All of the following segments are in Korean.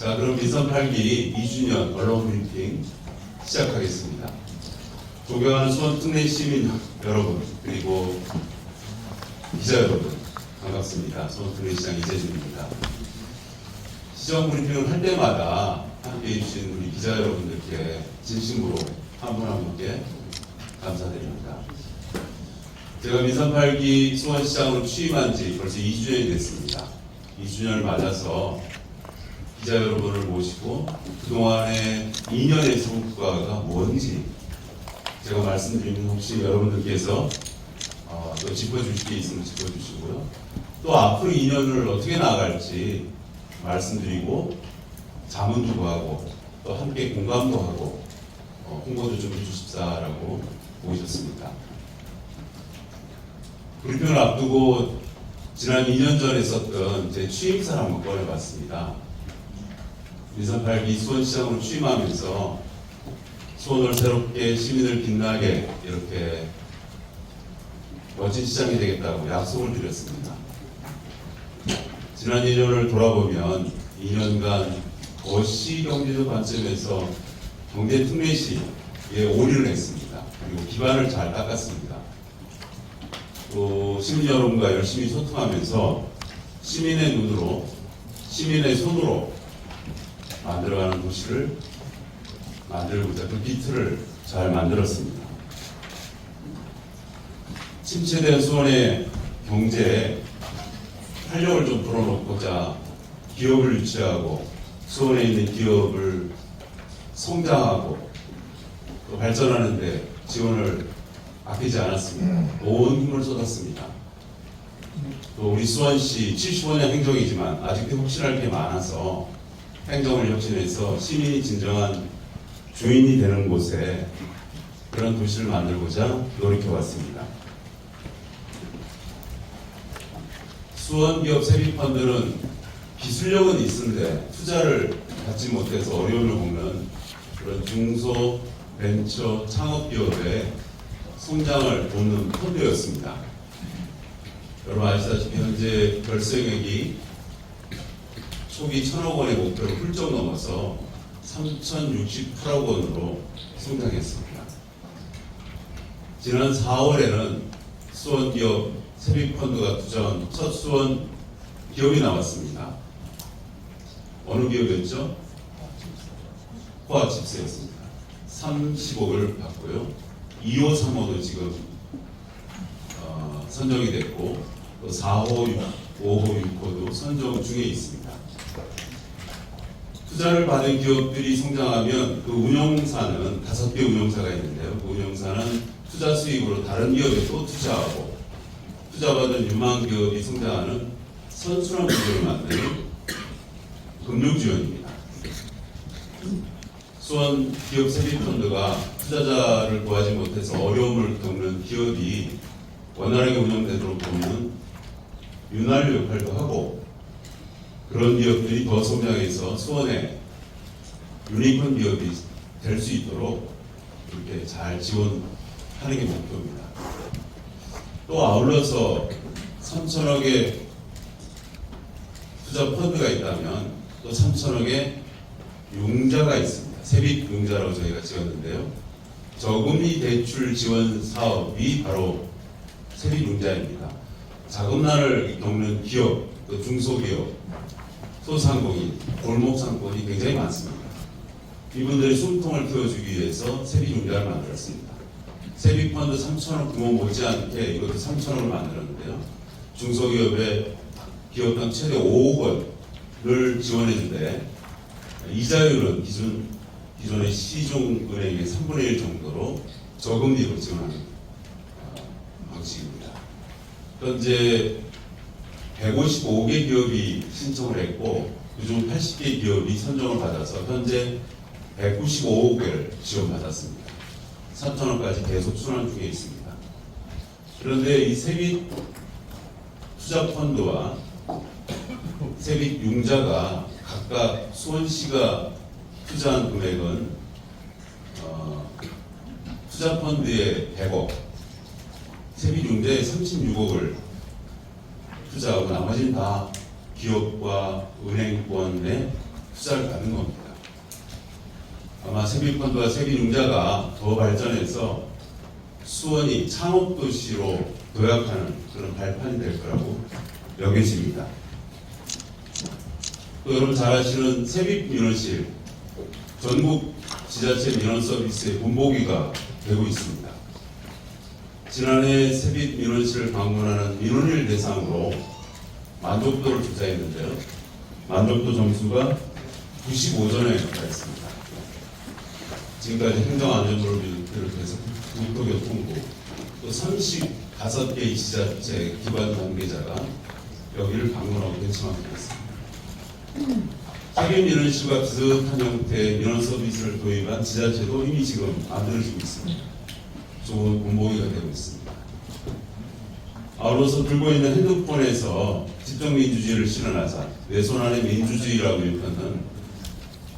자, 그럼 민선 8기 2주년 언론 브리핑 시작하겠습니다. 존경하는 수원 특례 시민 여러분, 그리고 기자 여러분, 반갑습니다. 수원 특례시장 이재준입니다. 시정 브리핑을 할 때마다 함께 해주신 우리 기자 여러분들께 진심으로 한 분 한 분께 감사드립니다. 제가 민선 8기 수원시장으로 취임한 지 벌써 2주년이 됐습니다. 2주년을 맞아서 기자 여러분을 모시고 그동안의 2년의 성과가 뭔지 제가 말씀드리면 혹시 여러분들께서 또 짚어주실 게 있으면 짚어주시고요. 또 앞으로 2년을 어떻게 나아갈지 말씀드리고 자문도 하고 또 함께 공감도 하고 홍보도 좀 해주십사라고 모셨습니다. 브리핑을 앞두고 지난 2년 전에 썼던 제 취임사를 한번 꺼내봤습니다. 민선 8기 수원시장으로 취임하면서 수원을 새롭게 시민을 빛나게 이렇게 멋진 시장이 되겠다고 약속을 드렸습니다. 지난 2년을 돌아보면 2년간 거시 경제적 관점에서 경제 특례시에 올인을 했습니다. 그리고 기반을 잘 닦았습니다. 또 시민 여러분과 열심히 소통하면서 시민의 눈으로, 시민의 손으로 만들어가는 도시를 만들고자 그 비트를 잘 만들었습니다. 침체된 수원의 경제에 활력을 좀 불어넣고자 기업을 유치하고 수원에 있는 기업을 성장하고 또 발전하는 데 지원을 아끼지 않았습니다. 온 힘을 쏟았습니다. 또 우리 수원시 75년 행정이지만 아직도 혁신할 게 많아서 행정을 혁신해서 시민이 진정한 주인이 되는 곳에 그런 도시를 만들고자 노력해왔습니다. 수원 기업 세비펀드는 기술력은 있는데 투자를 받지 못해서 어려움을 겪는 그런 중소 벤처 창업 기업의 성장을 돕는 펀드였습니다. 여러분 아시다시피 현재 결성액이 초기 1,000억 원의 목표를 훌쩍 넘어서 3,068억 원으로 성장했습니다. 지난 4월에는 수원 기업 세비펀드가 투자한 첫 수원 기업이 나왔습니다. 어느 기업이었죠? 호화칩스였습니다. 30억을 받고요. 2호, 3호도 지금 선정이 됐고 또 4호, 5호, 6호도 선정 중에 있습니다. 투자를 받은 기업들이 성장하면 그 운용사는 5개 운용사가 있는데요. 그 운용사는 투자 수익으로 다른 기업에 또 투자하고 투자받은 유망 기업이 성장하는 선순환 구조를 만드는 금융지원입니다. 수원 기업 세비펀드가 투자자를 구하지 못해서 어려움을 겪는 기업이 원활하게 운영되도록 돕는 윤활유 역할도 하고 그런 기업들이 더 성장해서 수원에 유니콘 기업이 될 수 있도록 이렇게 잘 지원하는 게 목표입니다. 또 아울러서 3,000억의 투자 펀드가 있다면 또 3,000억의 융자가 있습니다. 세빛 융자라고 저희가 지었는데요. 저금리 대출 지원 사업이 바로 세빛 융자입니다. 자금난을 겪는 기업, 또 중소기업, 소상공인, 골목상권이 굉장히 많습니다. 이분들의 숨통을 키워주기 위해서 세빛융자를 만들었습니다. 세빛펀드 3,000억 규모 못지않게 이것도 3,000억을 만들었는데요. 중소기업의 기업당 최대 5억 원을 지원해주는데 이자율은 기존의 시중은행의 3분의 1 정도로 저금리로 지원하는 방식입니다. 현재 155개 기업이 신청을 했고 그중 80개 기업이 선정을 받아서 현재 195억 개를 지원받았습니다. 3,000억까지 계속 순환 중에 있습니다. 그런데 이 세빛 투자펀드와 세빛 융자가 각각 수원시가 투자한 금액은 투자펀드에 100억, 세빛 융자에 36억을 투자하고 나머지는 다 기업과 은행권에 투자를 받는 겁니다. 아마 세빛펀드와 세빛융자가 더 발전해서 수원이 창업도시로 도약하는 그런 발판이 될 거라고 여겨집니다. 또 여러분 잘 아시는 세빛민원실, 전국 지자체 민원 서비스의 본보기가 되고 있습니다. 지난해 세빛민원실을 방문하는 민원인을 대상으로 만족도를 조사했는데요. 만족도 점수가 95점에 달했습니다. 지금까지 행정안전부를 비롯해서 국토교통부, 또 35개의 지자체 기관 관계자가 여기를 방문하고 벤치마킹했습니다. 세빛민원실과 비슷한 형태의 민원 서비스를 도입한 지자체도 이미 지금 만들어지고 있습니다. 좋은 본보기가 되고 있습니다. 아울러서 들고 있는 핸드폰에서 집정민주주의를 실현하자, 내 손 안에 민주주의라고 일컫는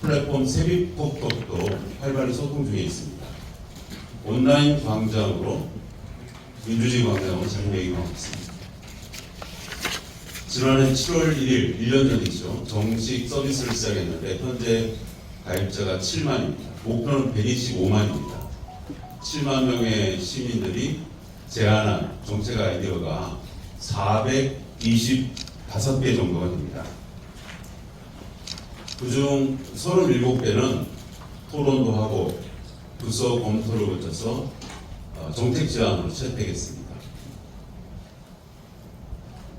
플랫폼 세빛톡톡도 활발히 소통 중에 있습니다. 온라인 광장으로 민주주의 광장으로 자리매김하고 있습니다. 지난해 7월 1일, 1년 전이죠. 정식 서비스를 시작했는데 현재 가입자가 7만입니다. 목표는 125만입니다. 7만 명의 시민들이 제안한 정책 아이디어가 425개 정도가 됩니다. 그중 37개는 토론도 하고 부서 검토를 거쳐서 정책 제안으로 채택했습니다.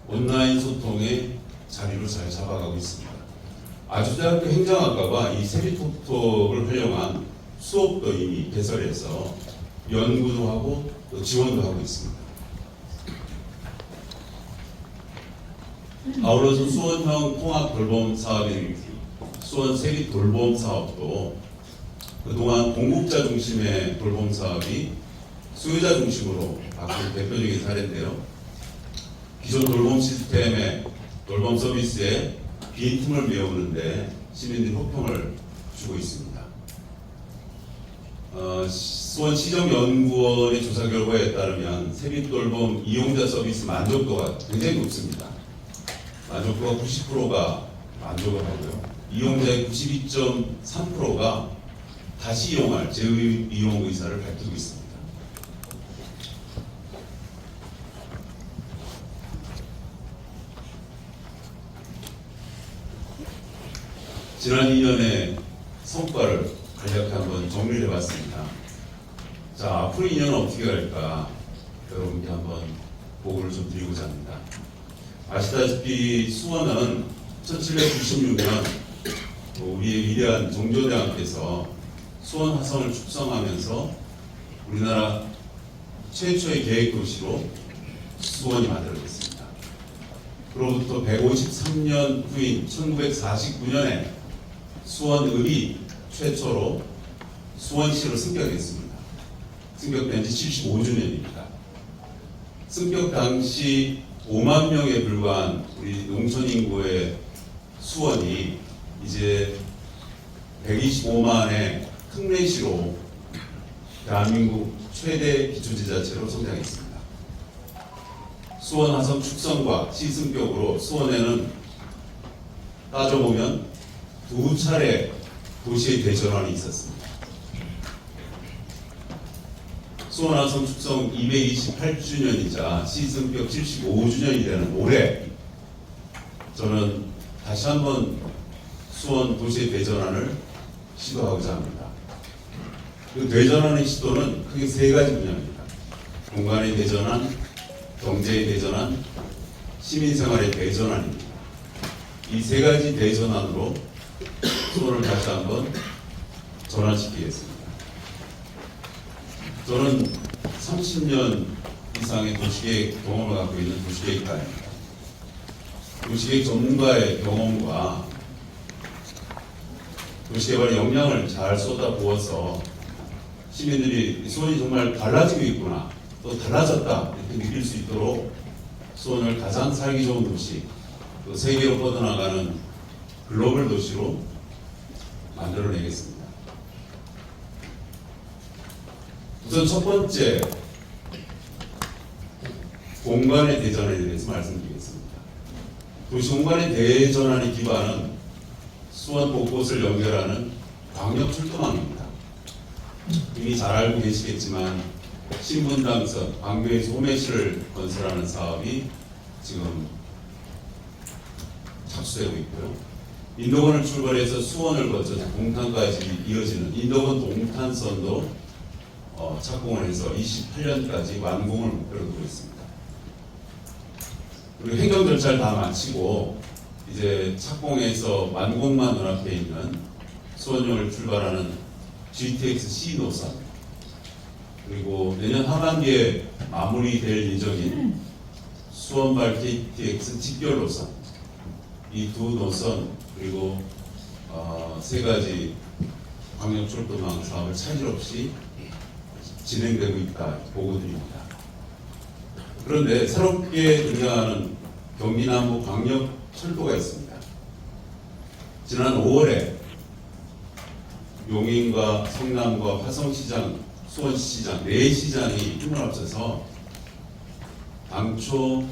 온라인 소통의 자리로 잘 잡아가고 있습니다. 아주대학교 행정학과가 이 세빛톡톡을 활용한 수업도 이미 개설해서 연구도 하고 또 지원도 하고 있습니다. 아울러서 수원형 통합 돌봄 사업인 수원 세빛 돌봄 사업도 그동안 공급자 중심의 돌봄 사업이 수요자 중심으로 바뀐 대표적인 사례인데요. 기존 돌봄 시스템의 돌봄 서비스에 빈틈을 메우는데 시민들이 호평을 주고 있습니다. 수원시정연구원의 조사 결과에 따르면 세빛돌봄 이용자 서비스 만족도가 굉장히 높습니다. 만족도가 90%가 만족을 하고요. 이용자의 92.3%가 다시 이용할 재이용 의사를 밝히고 있습니다. 지난 2년의 성과를 간략히 한번 정리를 해봤습니다. 자, 앞으로 2년은 어떻게 갈까 여러분께 한번 보고를 좀 드리고자 합니다. 아시다시피 수원은 1796년 우리의 위대한 정조대왕께서 수원 화성을 축성하면서 우리나라 최초의 계획도시로 수원이 만들어졌습니다. 그로부터 153년 후인 1949년에 수원읍이 최초로 수원시로 승격했습니다. 승격된 지 75주년입니다. 승격 당시 5만 명에 불과한 우리 농촌 인구의 수원이 이제 125만의 특례시로 대한민국 최대 기초지자체로 성장했습니다. 수원 화성 축성과 시승격으로 수원에는 따져보면 두 차례 도시의 대전환이 있었습니다. 수원 화성 축성 228주년이자 시승격 75주년이 되는 올해 저는 다시 한번 수원 도시의 대전환을 시도하고자 합니다. 그 대전환의 시도는 크게 세 가지 분야입니다. 공간의 대전환, 경제의 대전환, 시민생활의 대전환입니다. 이 세 가지 대전환으로 수원을 다시 한번 전환시키겠습니다. 저는 30년 이상의 도시계획 경험을 갖고 있는 도시계획가입니다. 도시계획 전문가의 경험과 도시개발의 역량을 잘 쏟아부어서 시민들이 수원이 정말 달라지고 있구나, 또 달라졌다 이렇게 느낄 수 있도록 수원을 가장 살기 좋은 도시, 또 세계로 뻗어나가는 글로벌 도시로 만들어내겠습니다. 우선 첫 번째, 공간의 대전환에 대해서 말씀드리겠습니다. 도시 공간의 대전환의 기반은 수원 곳곳을 연결하는 광역철도망입니다. 이미 잘 알고 계시겠지만 신분당선, 광교의 소매시를 건설하는 사업이 지금 착수되고 있고요. 인도원을 출발해서 수원을 거쳐서 동탄까지 이어지는 인도원 동탄선도 착공을 해서 28년까지 완공을 목표로 두고 있습니다. 그리고 행정 절차를 다 마치고 이제 착공해서 완공만 눈앞에 있는 수원역을 출발하는 GTX-C 노선, 그리고 내년 하반기에 마무리될 예정인 수원발 KTX 직결 노선, 이 두 노선 그리고 세 가지 광역철도망 사업을 차질 없이 진행되고 있다 보고드립니다. 그런데 새롭게 등장하는 경기남부 광역철도가 있습니다. 지난 5월에 용인과 성남과 화성시장, 수원시장, 네 시장이 힘을 합쳐서 당초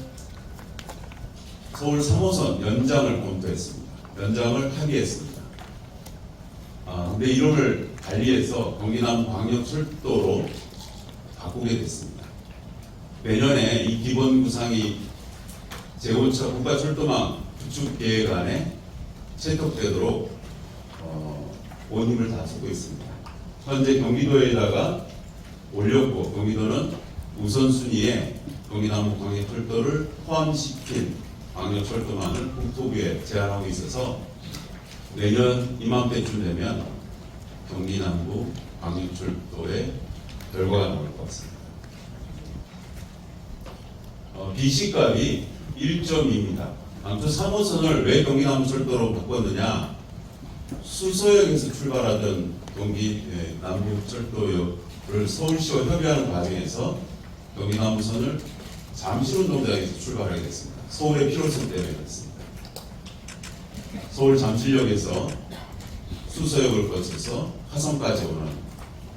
서울 3호선 연장을 검토했습니다. 연장을 합의했습니다. 근데 이름을 달리해서 경기남 광역철도로 바꾸게 됐습니다. 내년에 이 기본 구상이 제5차 국가철도망 구축계획안에 채택되도록 온 힘을 다 쏟고 있습니다. 현재 경기도에다가 올렸고, 경기도는 우선순위에 경기남부 광역철도를 포함시킨 광역철도망을 국토부에 제안하고 있어서 내년 이맘때쯤 되면 경기남부 광역철도의 결과가 나올 것 같습니다. BC값이 1.2입니다. 아무튼 3호선을 왜 경기남부철도로 바꿨느냐? 수서역에서 출발하던 경기남부철도역을 서울시와 협의하는 과정에서 경기남부선을 잠실운동장에서 출발하게 됐습니다. 서울의 필요성 때문에 그렇습니다. 서울 잠실역에서 수서역을 거쳐서 화성까지 오는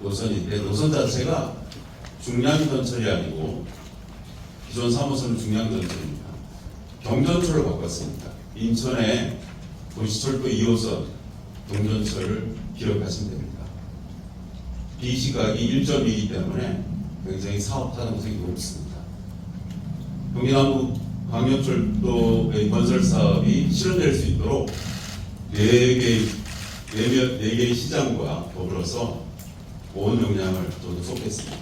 노선인데, 노선 자체가 중량전철이 아니고 기존 3호선은 중량전철입니다. 경전철로 바꿨습니다. 인천의 도시철도 2호선 경전철을 기억하시면 됩니다. B시각이 1.2이기 때문에 굉장히 사업 타당성이 높습니다. 경기남부 광역철도의 건설 사업이 실현될 수 있도록 4개의 시장과 더불어서 온 역량을 저도 쏟겠습니다.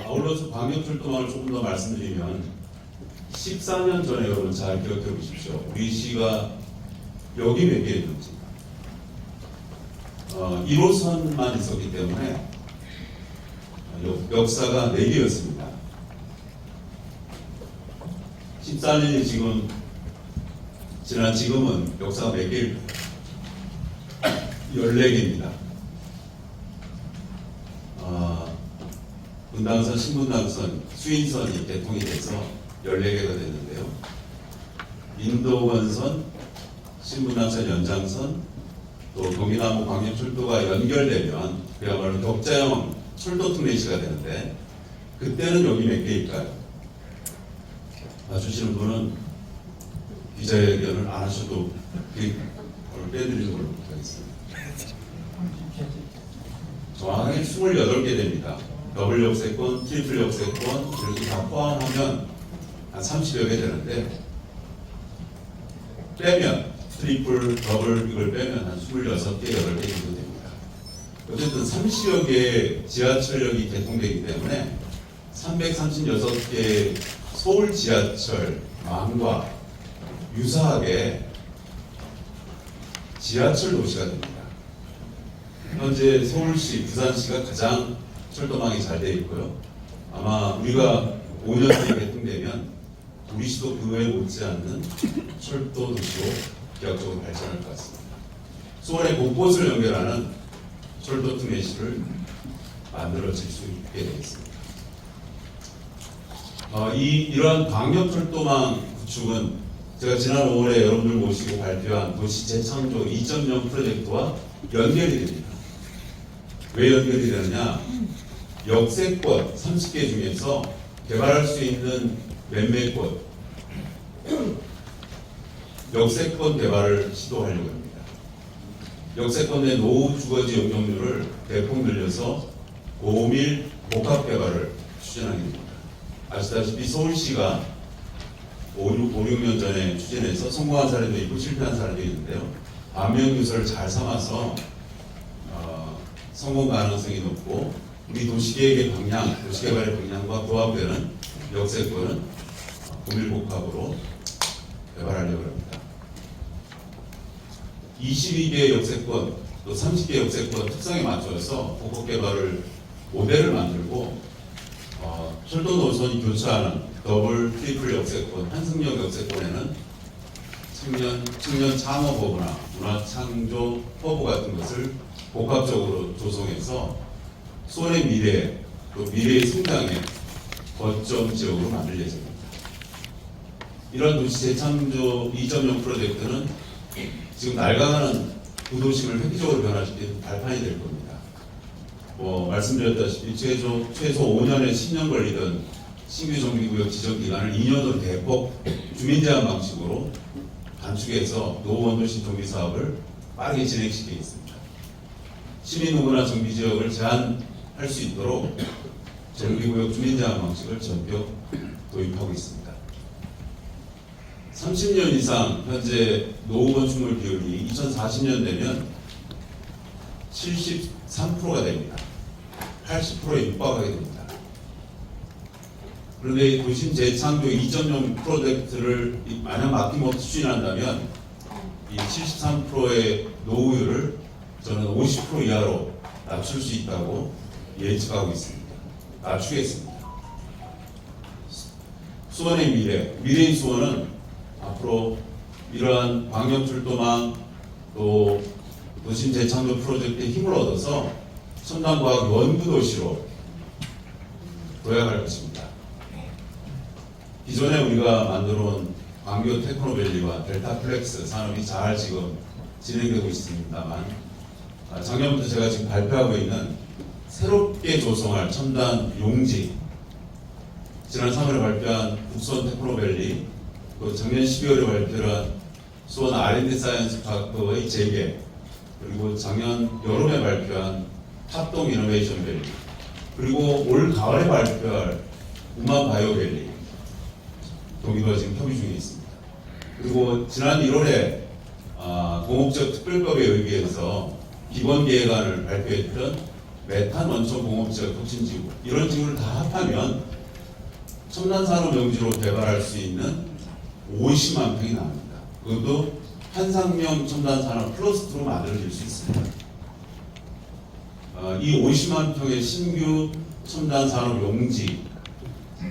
아울러서 광역철도망을 조금 더 말씀드리면 14년 전에 여러분 잘 기억해 보십시오. 우리 시가 역이 몇 개였는지 1호선만 있었기 때문에 역사가 4개였습니다. 14년이 지금은 역사가 몇 개일까요? 14개입니다. 분당선, 신분당선, 수인선이 개통이 돼서 14개가 됐는데요. 인도원선, 신분당선 연장선, 또 경기남부 광역철도가 연결되면 그야말로 격자형 철도 특례시가 되는데, 그때는 여기 몇 개일까요? 맞추시는 분은 기자회견을 안 하셔도 그걸 빼드리는 걸로 하겠습니다. 정확하게 28개 됩니다. 더블 역세권, 트리플 역세권 이렇게 다 포함하면 한 30여 개 되는데, 빼면 트리플, 더블 이걸 빼면 한 26개, 8개 정도 됩니다. 어쨌든 30여 개의 지하철역이 개통되기 때문에 336개 서울 지하철망과 유사하게 지하철 도시가 됩니다. 현재 서울시, 부산시가 가장 철도망이 잘 되어 있고요. 아마 우리가 5년 뒤에 개통되면 우리 시도 그 외에 못지않는 철도 도시로 기하학적으로 발전할 것 같습니다. 수원의 곳곳을 연결하는 철도 특례시를 만들어질 수 있게 되겠습니다. 이러한 광역철도망 구축은 제가 지난 5월에 여러분들 모시고 발표한 도시 재창조 2.0 프로젝트와 연결이 됩니다. 왜 연결이 되느냐? 역세권 30개 중에서 개발할 수 있는 몇몇 곳, 역세권 개발을 시도하려고 합니다. 역세권 내 노후 주거지 용적률을 대폭 늘려서 고밀 복합 개발을 추진하게 됩니다. 아시다시피 서울시가 6년 전에 추진해서 성공한 사례도 있고 실패한 사례도 있는데요. 반면 교사를 잘 삼아서 성공 가능성이 높고 우리 도시계획의 방향, 도시개발의 방향과 부합되는 역세권은 고밀복합으로 개발하려고 합니다. 22개 역세권, 또 30개 역세권 특성에 맞춰서 복합개발을 모델을 만들고 철도 노선이 교차하는 더블, 트리플 역세권, 한승역 역세권에는 청년 창업 허브나 문화 창조 허브 같은 것을 복합적으로 조성해서 수원의 미래, 또 미래의 성장의 거점 지역으로 만들 예정입니다. 이런 도시 재창조 2.0 프로젝트는 지금 낡아가는 구도심을 획기적으로 변화시키는 발판이 될 겁니다. 말씀드렸다시피 최소 5년에서 10년 걸리던 신규 정비구역 지정 기간을 2년으로 대폭 주민 제한 방식으로 단축해서 노원도시 정비 사업을 빠르게 진행시키겠습니다. 시민 누구나 정비 지역을 제한할 수 있도록 정비구역 주민 제한 방식을 전격 도입하고 있습니다. 30년 이상 현재 노후 건축물 비율이 2040년 되면 73%가 됩니다. 80%에 육박하게 됩니다. 그런데 도심 재창조 2.0 프로젝트를 만약 막힘없이 추진한다면 이 73%의 노후율을 저는 50% 이하로 낮출 수 있다고 예측하고 있습니다. 낮추겠습니다. 수원의 미래의 수원은 앞으로 이러한 광역출도망 또 도심 재창조 프로젝트에 힘을 얻어서 첨단과학 연구도시로 도약할 것입니다. 기존에 우리가 만들어온 광교 테크노밸리와 델타플렉스 산업이 잘 지금 진행되고 있습니다만 작년부터 제가 지금 발표하고 있는 새롭게 조성할 첨단 용지, 지난 3월에 발표한 북수원 테크노밸리, 또 작년 12월에 발표한 수원 R&D 사이언스 파크의 재개, 그리고 작년 여름에 발표한 합동 이노베이션 밸리, 그리고 올 가을에 발표할 우만 바이오밸리 동의가 지금 협의 중에 있습니다. 그리고 지난 1월에 공업적 특별법에 의해서 기본계획안을 발표했던 메탄 원천 공업적 혁신지구, 이런 지구를 다 합하면 첨단산업 용지로 개발할 수 있는 50만 평이 나옵니다. 그것도 한상용 첨단산업 플러스2로 만들어질 수 있습니다. 이 50만 평의 신규 첨단산업 용지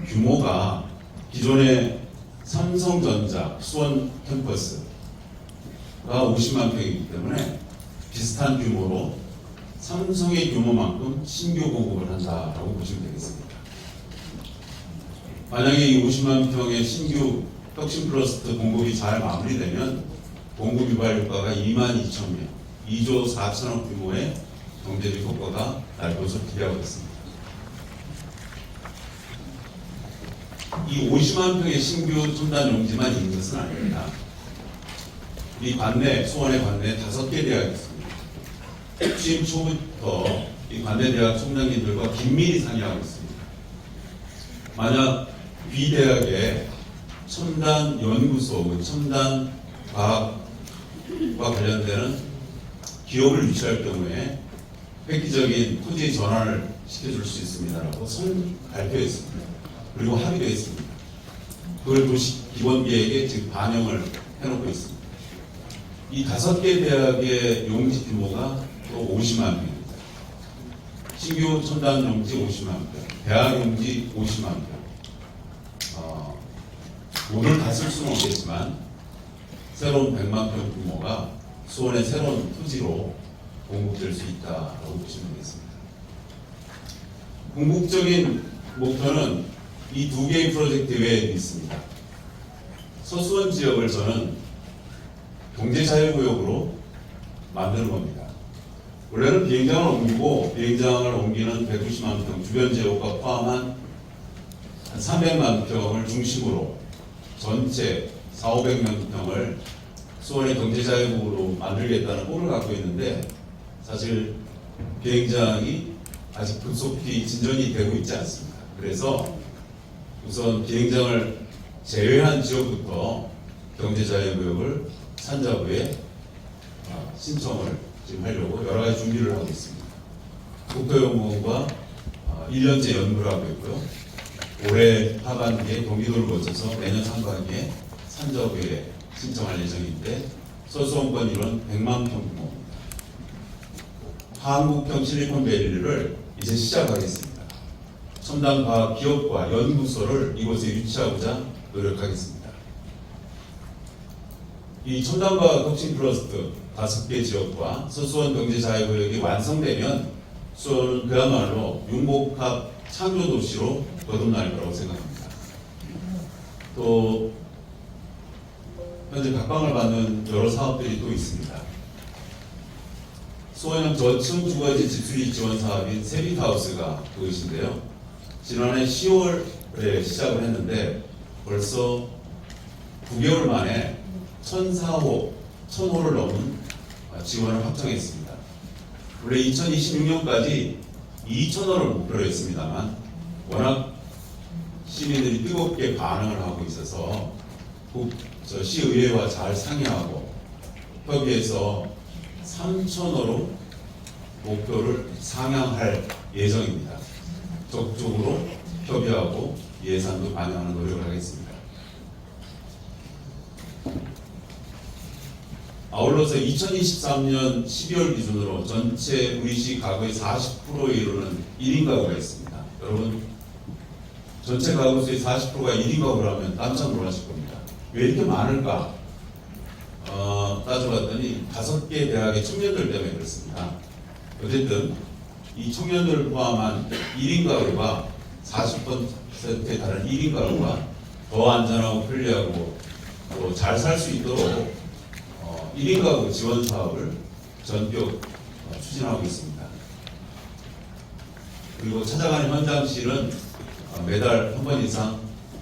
규모가 기존의 삼성전자 수원 캠퍼스가 50만 평이기 때문에 비슷한 규모로 삼성의 규모만큼 신규 공급을 한다라고 보시면 되겠습니다. 만약에 이 50만 평의 신규 혁신 플러스2 공급이 잘 마무리되면 공급 유발 효과가 22,000명, 2조 4천억 규모의 경제적 효과가 날 것으로 기대하고 있습니다. 이 50만 평의 신규 첨단 용지만 있는 것은 아닙니다. 이 관내, 수원의 관내 5개 대학이 있습니다. 취임 초부터 이 관내 대학 총장님들과 긴밀히 상의하고 있습니다. 만약 B대학에 첨단 연구소, 첨단 과학과 관련되는 기업을 유치할 경우에 획기적인 토지 전환을 시켜줄 수 있습니다라고 발표했습니다. 그리고 합의도 했습니다. 그걸 도시 기본계획에 지금 반영을 해놓고 있습니다. 이 5개 대학의 용지 규모가 또 50만 평입니다. 신규 첨단 용지 50만 평, 대학 용지 50만 평. 모두를 다 쓸 수는 없겠지만 새로운 100만 평 규모가 수원의 새로운 토지로 공급될 수 있다고 보시면 되겠습니다. 궁극적인 목표는 이 2개의 프로젝트 외에도 있습니다. 서수원 지역을 저는 경제자유구역으로 만드는 겁니다. 원래는 비행장을 옮기고 비행장을 옮기는 190만 평 주변 지역과 포함한 한 300만 평을 중심으로 전체 4,500만 평을 수원의 경제자유국으로 만들겠다는 꿈을 갖고 있는데 사실 비행장이 아직 급속히 진전이 되고 있지 않습니다. 그래서 우선 비행장을 제외한 지역부터 경제자유구역을 산자부에 신청을 지금 하려고 여러 가지 준비를 하고 있습니다. 국토연구원과 1년째 연구를 하고 있고요. 올해 하반기에 경기도를 거쳐서 내년 상반기에 산자부에 신청할 예정인데 소수원권 인원 100만 평 규모입니다. 한국형 실리콘밸리를 이제 시작하겠습니다. 첨단 과학 기업과 연구소를 이곳에 유치하고자 노력하겠습니다. 이 첨단 과학 혁신 클러스터 5개 지역과 서수원 경제자유구역이 완성되면 수원은 그야말로 융복합 창조도시로 거듭날 거라고 생각합니다. 또 현재 각광을 받는 여러 사업들이 또 있습니다. 수원형 저층 주거지 집수리 지원 사업인 세빛하우스가 그것인데요. 지난해 10월에 시작을 했는데 벌써 9개월 만에 1004호를 넘은 지원을 확정했습니다. 원래 2026년까지 2,000호를 목표로 했습니다만 워낙 시민들이 뜨겁게 반응을 하고 있어서 시의회와 잘 상의하고 협의해서 3,000호로 목표를 상향할 예정입니다. 적극적으로 협의하고 예산도 반영하는 노력을 하겠습니다. 아울러서 2023년 12월 기준으로 전체 우리시 가구의 40%에 이르는 1인 가구가 있습니다. 여러분, 전체 가구 수의 40%가 1인 가구라면 깜짝 놀라실 겁니다. 왜 이렇게 많을까? 따져봤더니 5개 대학의 청년들 때문에 그렇습니다. 어쨌든 이 청년들을 포함한 1인 가구가 40%에 달하는 1인 가구가 더 안전하고 편리하고 또 잘 살 수 있도록 1인 가구 지원 사업을 전격 추진하고 있습니다. 그리고 찾아가는 현장실은 매달 한 번 이상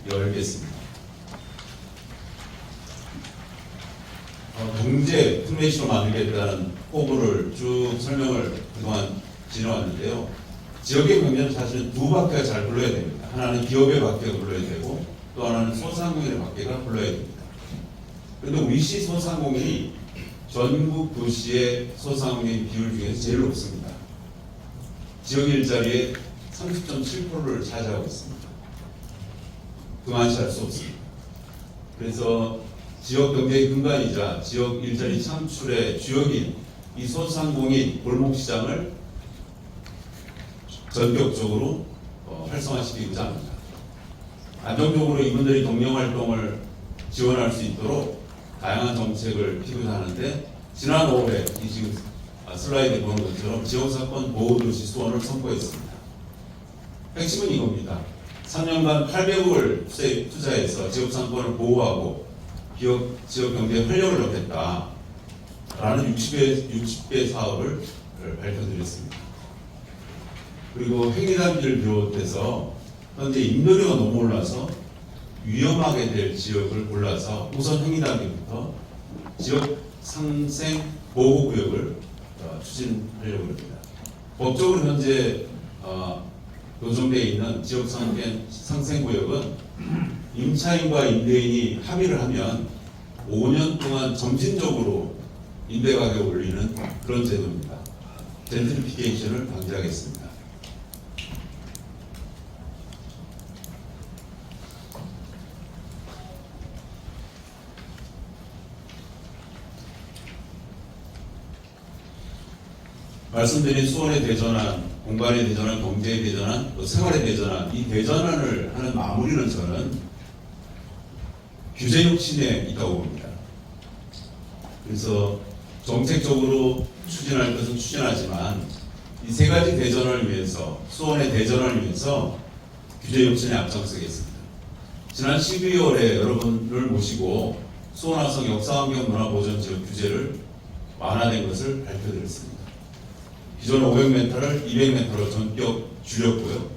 열겠습니다. 경제 특례시로 만들겠다는 포부를 쭉 설명을 그동안 지내왔는데요. 지역의 경제는 사실은 두 바퀴가 잘 굴러야 됩니다. 하나는 기업의 바퀴가 굴러야 되고 또 하나는 소상공인의 바퀴가 굴러야 됩니다. 그런데 우리 시 소상공인이 전국 도시의 소상공인 비율 중에서 제일 높습니다. 지역 일자리의 30.7%를 차지하고 있습니다. 그만치할 수 없습니다. 그래서 지역 경제의 근간이자 지역 일자리 창출의 주역인 이 소상공인 골목시장을 전격적으로 활성화시키고자 합니다. 안정적으로 이분들이 동력활동을 지원할 수 있도록 다양한 정책을 피고자 하는데 지난 5월에 이 지금 슬라이드에 보는 것처럼 지역사건 보호도시 수원을 선포했습니다. 핵심은 이겁니다. 3년간 800억을 투자해서 지역상권을 보호하고 지역 경제에 활력을 넣겠다라는 60개 사업을 밝혀드렸습니다. 그리고 행위단지를 비롯해서 현재 임대료가 너무 올라서 위험하게 될 지역을 골라서 우선 행위단계부터 지역 상생 보호구역을 추진하려고 합니다. 법적으로 현재 노정되어 있는 지역 상생구역은 임차인과 임대인이 합의를 하면 5년 동안 점진적으로 임대가격을 올리는 그런 제도입니다. 젠트리피케이션을 방지하겠습니다. 말씀드린 수원의 대전환, 공간의 대전환, 경제의 대전환, 또 생활의 대전환, 이 대전환을 하는 마무리는 저는 규제 혁신에 있다고 봅니다. 그래서 정책적으로 추진할 것은 추진하지만 이 세 가지 대전환을 위해서, 수원의 대전환을 위해서 규제 혁신에 앞장서겠습니다. 지난 12월에 여러분을 모시고 수원화성 역사환경문화보전지역 규제를 완화된 것을 발표드렸습니다. 기존 500m를 200m로 전격 줄였고요.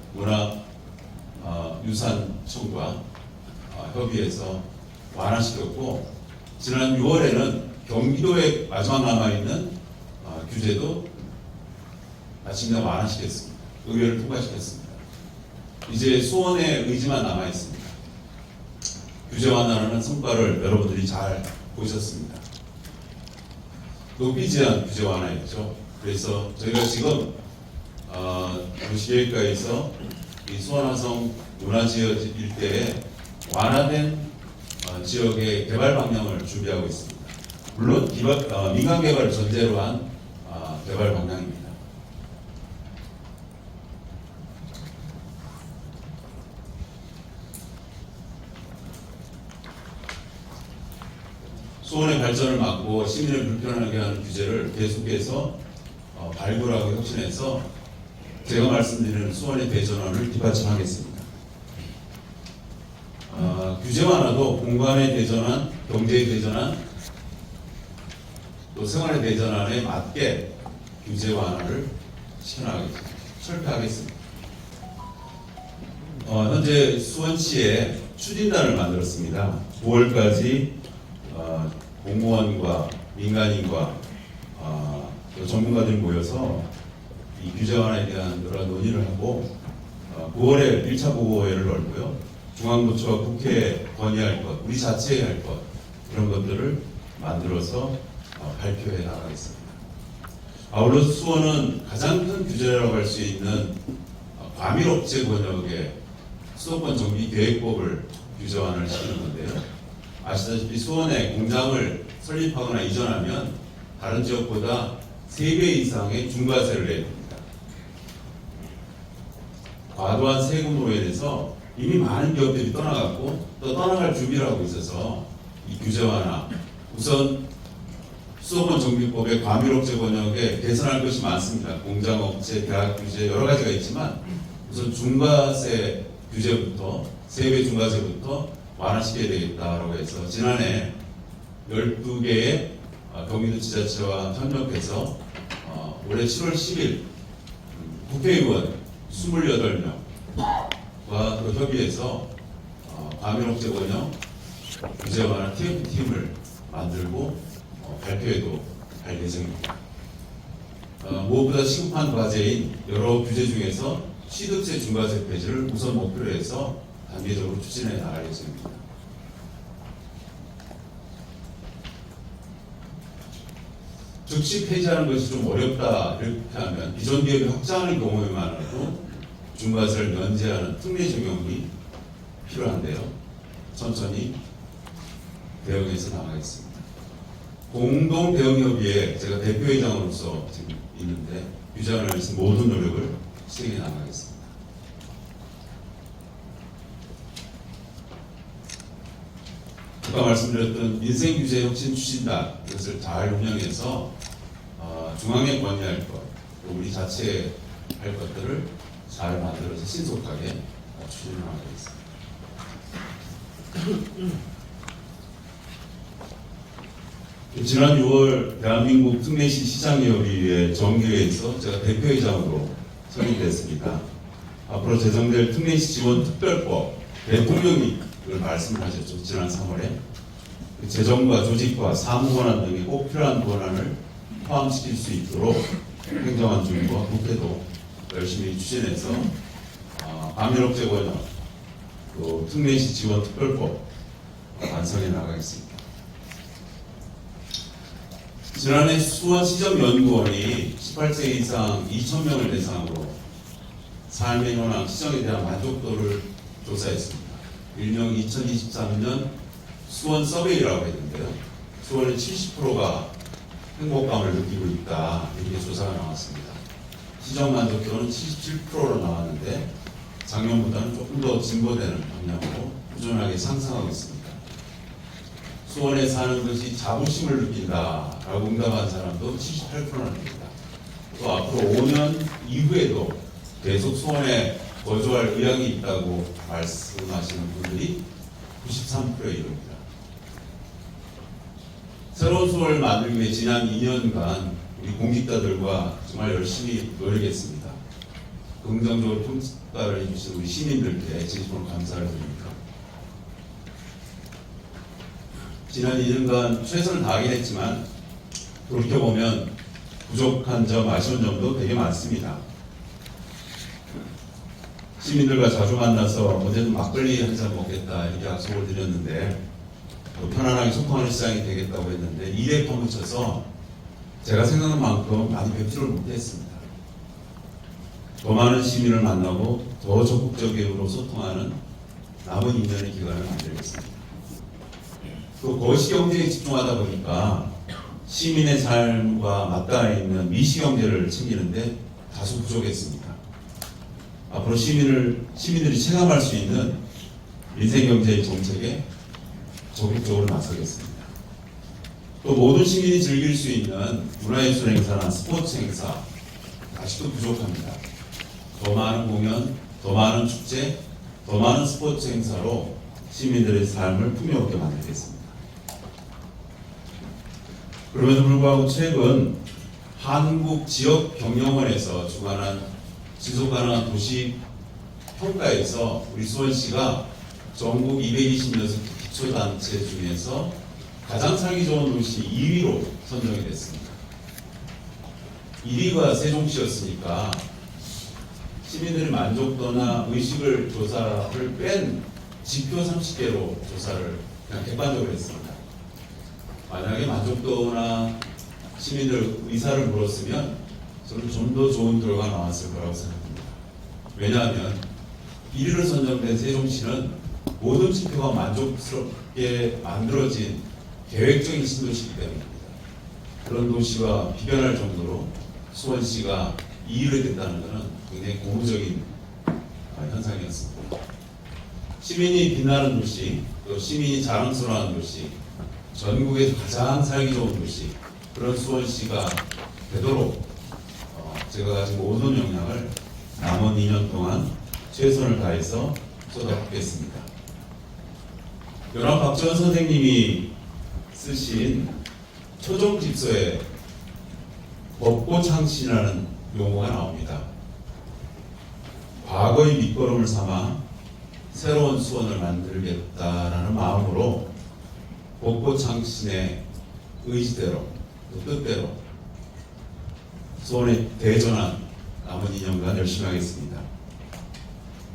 문화유산청과 협의해서 완화시켰고 지난 6월에는 경기도에 마지막 남아있는 규제도 마침내 완화시켰습니다. 의회를 통과시켰습니다. 이제 수원의 의지만 남아있습니다. 규제 완화라는 성과를 여러분들이 잘 보셨습니다. 높이 제한 규제 완화였죠. 그래서 저희가 지금 도시계획과에서 이 수원화성 문화지역 일대에 완화된 지역의 개발 방향을 준비하고 있습니다. 물론 민간 개발을 전제로 한 개발 방향입니다. 수원의 발전을 막고 시민을 불편하게 하는 규제를 계속해서 발굴하고 혁신해서 제가 말씀드리는 수원의 대전환을 뒷받침하겠습니다. 규제 완화도 공간의 대전환, 경제의 대전환, 또 생활의 대전환에 맞게 규제 완화를 시켜나가겠습니다. 철폐하겠습니다. 현재 수원시에 추진단을 만들었습니다. 9월까지 공무원과 민간인과 전문가들이 모여서 이 규제 완화에 대한 여러 논의를 하고 9월에 1차 보고회를 열고요. 중앙부처와 국회에 건의할 것, 우리 자체에 할 것, 이런 것들을 만들어서 발표해 나가겠습니다. 아울러 수원은 가장 큰 규제라고 할 수 있는 과밀업체 권역의 수도권 정비 계획법을 규제 완화를 시키는 건데요. 아시다시피 수원에 공장을 설립하거나 이전하면 다른 지역보다 3배 이상의 중과세를 내야 됩니다. 과도한 세금으로 인해서 이미 많은 기업들이 떠나갔고 또 떠나갈 준비를 하고 있어서 이 규제 완화, 우선 수도권 정비법의 과밀업체 권역에 개선할 것이 많습니다. 공장업체, 대학 규제 여러 가지가 있지만 우선 중과세 규제부터 3배 중과세부터 완화시켜야 되겠다라고 해서 지난해 12개의 경기도 지자체와 협력해서 올해 7월 10일 국회의원 28명과 또 협의해서 과밀업체 권역 규제 완화 TF팀을 만들고 발표에도 할 예정입니다. 무엇보다 시급한 과제인 여러 규제 중에서 취득세 중과세 폐지를 우선 목표로 해서 단계적으로 추진해 나갈 예정입니다. 즉시 폐지하는 것이 좀 어렵다 이렇게 하면 기존 기업이 확장하는 경우에만으로도 중과세를 면제하는 특례 적용이 필요한데요. 천천히 대응해서 나가겠습니다. 공동 대응협의회 제가 대표회장으로서 지금 있는데 규제안을 위해서 모든 노력을 실행해 나가겠습니다. 아까 말씀드렸던 민생규제 혁신 추진단 이것을 잘 운영해서 중앙에 건의할 것, 또 우리 자체에 할 것들을 잘 만들어서 신속하게 추진해 나가겠습니다. 지난 6월 대한민국 특례시 시장협의회 정기회에서 제가 대표회장으로 선임됐습니다. 앞으로 제정될 특례시 지원 특별법 대통령이 그걸 말씀을 하셨죠. 지난 3월에 재정과 조직과 사무 권한 등이 꼭 필요한 권한을 포함시킬 수 있도록 행정안전부와 국회도 열심히 추진해서 과밀업체 권역 또 특례시 지원 특별법 완성해 나가겠습니다. 지난해 수원시정연구원이 18세 이상 2,000명을 대상으로 삶의 현황, 시정에 대한 만족도를 조사했습니다. 일명 2023년 수원 서베이라고 했는데요. 수원의 70%가 행복감을 느끼고 있다 이렇게 조사가 나왔습니다. 시정 만족도는 77%로 나왔는데 작년보다는 조금 더 진보되는 방향으로 꾸준하게 상승하고 있습니다. 수원에 사는 것이 자부심을 느낀다라고 응답한 사람도 78%나 됩니다. 또 앞으로 5년 이후에도 계속 수원에 거주할 의향이 있다고 말씀하시는 분들이 93%에 이릅니다. 새로운 수원을 만들기 위해 지난 2년간 우리 공직자들과 정말 열심히 노력했습니다. 긍정적으로 평가를 해주신 우리 시민들께 진심으로 감사를 드립니다. 지난 2년간 최선을 다하긴 했지만 돌이켜보면 부족한 점, 아쉬운 점도 되게 많습니다. 시민들과 자주 만나서 언제든 막걸리 한 잔 먹겠다 이렇게 약속을 드렸는데 또 편안하게 소통하는 시장이 되겠다고 했는데 일에 파묻혀서 제가 생각한 만큼 많이 뵙지를 못했습니다. 더 많은 시민을 만나고 더 적극적으로 소통하는 남은 2년의 기간을 만들겠습니다. 또 거시경제에 집중하다 보니까 시민의 삶과 맞닿아 있는 미시경제를 챙기는데 다소 부족했습니다. 앞으로 시민들이 체감할 수 있는 민생경제의 정책에 적극적으로 나서겠습니다. 또 모든 시민이 즐길 수 있는 문화예술 행사나 스포츠 행사 아직도 부족합니다. 더 많은 공연, 더 많은 축제, 더 많은 스포츠 행사로 시민들의 삶을 풍요롭게 만들겠습니다. 그럼에도 불구하고 최근 한국지역경영원에서 주관한 지속가능한 도시 평가에서 우리 수원시가 전국 220여 기초단체 중에서 가장 살기 좋은 도시 2위로 선정이 됐습니다. 1위가 세종시였으니까 시민들의 만족도나 의식을 조사를 뺀 지표 30개로 조사를 그냥 객관적으로 했습니다. 만약에 만족도나 시민들 의사를 물었으면 저는 좀 더 좋은 결과가 나왔을 거라고 생각합니다. 왜냐하면 1위로 선정된 세종시는 모든 지표가 만족스럽게 만들어진 계획적인 신도시이기 때문입니다. 그런 도시와 비견할 정도로 수원시가 2위를 됐다는 것은 굉장히 고무적인 현상이었습니다. 시민이 빛나는 도시, 또 시민이 자랑스러워하는 도시, 전국에서 가장 살기 좋은 도시, 그런 수원시가 되도록 제가 가진 모든 역량을 남은 2년 동안 최선을 다해서 쏟아붓겠습니다. 연합 박지원 선생님이 쓰신 초정집서에 벚꽃창신이라는 용어가 나옵니다. 과거의 밑거름을 삼아 새로운 수원을 만들겠다라는 마음으로 벚꽃창신의 의지대로 또 뜻대로 수원에 대전한 남은 2년간 열심히 하겠습니다.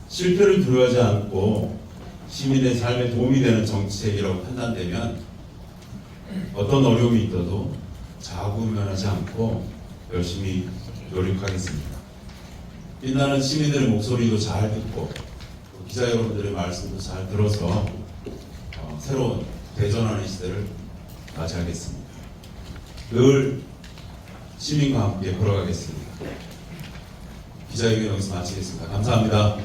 실패를 두려워하지 않고 시민의 삶에 도움이 되는 정책이라고 판단되면 어떤 어려움이 있어도 자구면하지 않고 열심히 노력하겠습니다. 빛나는 시민들의 목소리도 잘 듣고 기자 여러분들의 말씀도 잘 들어서 새로운 대전하는 시대를 맞이하겠습니다. 늘 시민과 함께 걸어가겠습니다. 기자회견 여기서 마치겠습니다. 감사합니다.